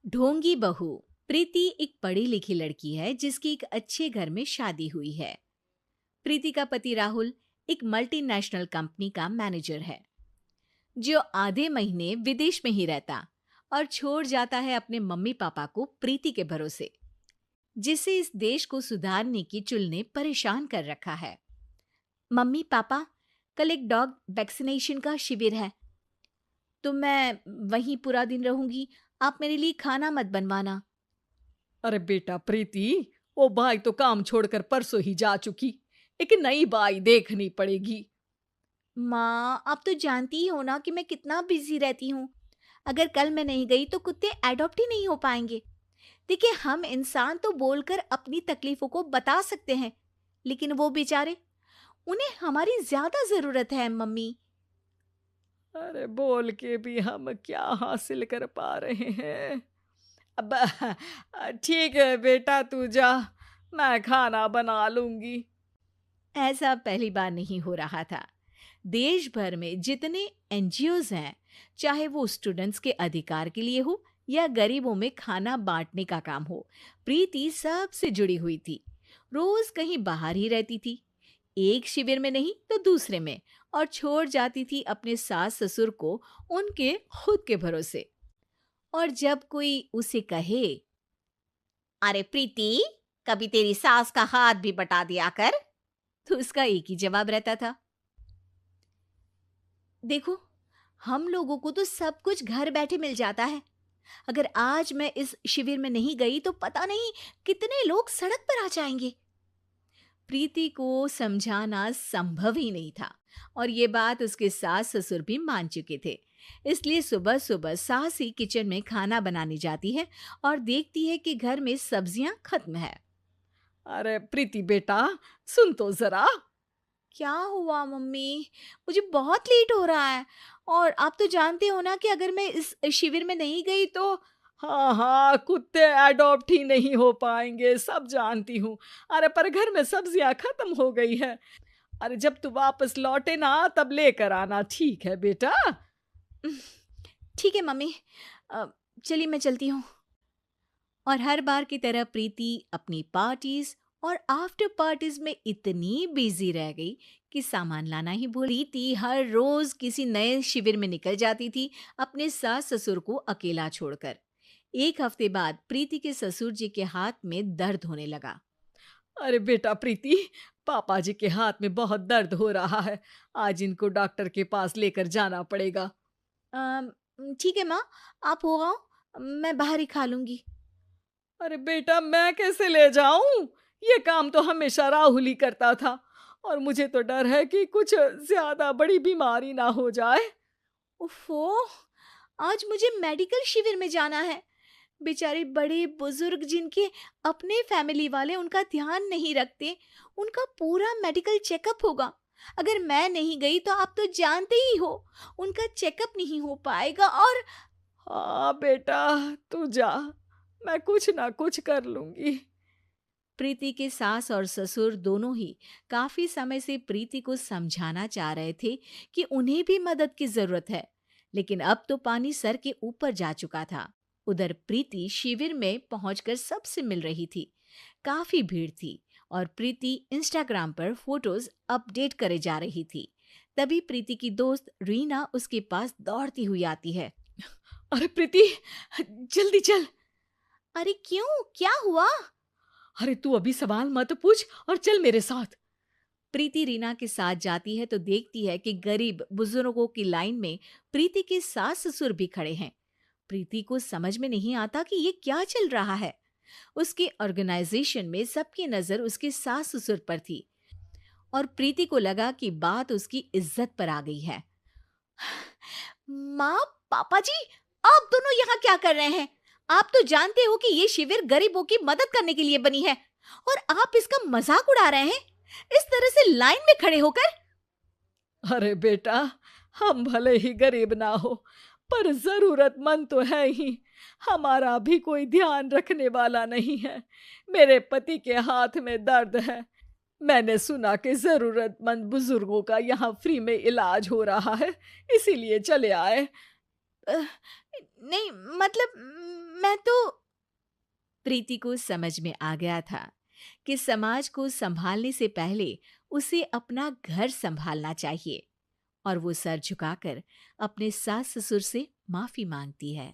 ढोंगी बहू। प्रीति एक पढ़ी लिखी लड़की है जिसकी एक अच्छे घर में शादी हुई है। प्रीति का पति राहुल एक मल्टीनेशनल कंपनी का मैनेजर है जो आधे महीने विदेश में ही रहता और छोड़ जाता है अपने मम्मी पापा को प्रीति के भरोसे, जिसे इस देश को सुधारने की चुल ने परेशान कर रखा है। मम्मी पापा, कल एक डॉग वैक्सीनेशन का शिविर है तो मैं वहीं पूरा दिन रहूंगी। आप मेरे लिए खाना मत बनवाना। अरे बेटा प्रीति, वो बाई तो काम छोड़कर परसों ही जा चुकी। एक नई बाई देखनी पड़ेगी। माँ, आप तो जानती ही हो ना कि मैं कितना बिजी रहती हूँ। अगर कल मैं नहीं गई तो कुत्ते एडॉप्ट ही नहीं हो पाएंगे। देखिए, हम इंसान तो बोलकर अपनी तकलीफों को बता सकते हैं, लेकिन वो बेचारे, उन्हें हमारी ज्यादा जरूरत है मम्मी। अरे बोल के भी हम क्या हासिल कर पा रहे हैं। अब ठीक है बेटा, तू जा, मैं खाना बना लूंगी। ऐसा पहली बार नहीं हो रहा था। देश भर में जितने एनजीओज हैं, चाहे वो स्टूडेंट्स के अधिकार के लिए हो या गरीबों में खाना बांटने का काम हो, प्रीति सबसे जुड़ी हुई थी। रोज कहीं बाहर ही रहती थी, एक शिविर में नहीं तो दूसरे में, और छोड़ जाती थी अपने सास ससुर को उनके खुद के भरोसे। और जब कोई उसे कहे, अरे प्रीति, कभी तेरी सास का हाथ भी बटा दिया कर, तो उसका एक ही जवाब रहता था, देखो, हम लोगों को तो सब कुछ घर बैठे मिल जाता है। अगर आज मैं इस शिविर में नहीं गई तो पता नहीं कितने लोग सड़क पर आ जाएंगे। प्रीति को समझाना संभव ही नहीं था, और ये बात उसके सास ससुर भी मान चुके थे। इसलिए सुबह सुबह सास ही किचन में खाना बनाने जाती है और देखती है कि घर में सब्जियां खत्म है। अरे प्रीति बेटा, सुन तो जरा। क्या हुआ मम्मी? मुझे बहुत लेट हो रहा है, और आप तो जानते हो ना कि अगर मैं इस शिविर में नहीं गई तो। हाँ हाँ, कुत्ते एडॉप्ट ही नहीं हो पाएंगे, सब जानती हूँ। अरे पर घर में सब्जियां खत्म हो गई है। अरे जब तू वापस लौटे ना तब लेकर आना, ठीक है बेटा। ठीक है मम्मी, चलिए मैं चलती हूँ। और हर बार की तरह प्रीति अपनी पार्टीज और आफ्टर पार्टीज में इतनी बिजी रह गई कि सामान लाना ही भूल। प्रीति हर रोज किसी नए शिविर में निकल जाती थी, अपने सास ससुर को अकेला छोड़कर। एक हफ्ते बाद प्रीति के ससुर जी के हाथ में दर्द होने लगा। अरे बेटा प्रीति, पापा जी के हाथ में बहुत दर्द हो रहा है। आज इनको डॉक्टर के पास लेकर जाना पड़ेगा। "अम, ठीक है माँ, आप हो आओ, मैं बाहर ही खा लूंगी। अरे बेटा, मैं कैसे ले जाऊं? ये काम तो हमेशा राहुल ही करता था, और मुझे तो डर है कि कुछ ज्यादा बड़ी बीमारी ना हो जाए। उफ़ो, आज मुझे मेडिकल शिविर में जाना है। बेचारे बड़े बुजुर्ग जिनके अपने फैमिली वाले उनका ध्यान नहीं रखते, उनका पूरा मेडिकल चेकअप होगा। अगर मैं नहीं गई तो आप तो जानते ही हो, उनका चेकअप नहीं हो पाएगा। और हाँ बेटा, तू जा, मैं कुछ ना कुछ कर लूंगी। प्रीति के सास और ससुर दोनों ही काफी समय से प्रीति को समझाना चाह रहे थे कि उन्हें भी मदद की जरूरत है, लेकिन अब तो पानी सर के ऊपर जा चुका था। उधर प्रीति शिविर में पहुंचकर सबसे मिल रही थी। काफी भीड़ थी और प्रीति इंस्टाग्राम पर फोटोज अपडेट करे जा रही थी। तभी प्रीति की दोस्त रीना उसके पास दौड़ती हुई आती है। अरे प्रीति, जल्दी चल। अरे क्यों, क्या हुआ? अरे तू अभी सवाल मत पूछ और चल मेरे साथ। प्रीति रीना के साथ जाती है तो देखती है कि गरीब बुजुर्गों की लाइन में प्रीति के सास ससुर भी खड़े हैं। प्रीति को समझ में नहीं आता कि ये क्या चल रहा है। उसके ऑर्गेनाइजेशन में सबकी नजर उसके सास ससुर पर थी, और प्रीति को लगा कि बात उसकी इज्जत पर आ गई है। माँ, पापा जी, आप दोनों यहाँ क्या कर रहे हैं? आप तो जानते हो कि ये शिविर गरीबों की मदद करने के लिए बनी है, और आप इसका मजाक उड़ा रहे हैं इस तरह से लाइन में खड़े होकर। अरे बेटा, हम भले ही गरीब ना हो, पर जरूरतमंद तो है ही। हमारा भी कोई ध्यान रखने वाला नहीं है। मेरे पति के हाथ में दर्द है। मैंने सुना कि जरूरतमंद बुजुर्गों का यहाँ फ्री में इलाज हो रहा है, इसीलिए चले आए। अ, नहीं, मतलब मैं तो। प्रीति को समझ में आ गया था कि समाज को संभालने से पहले उसे अपना घर संभालना चाहिए, और वो सर झुकाकर अपने सास ससुर से माफी मांगती है।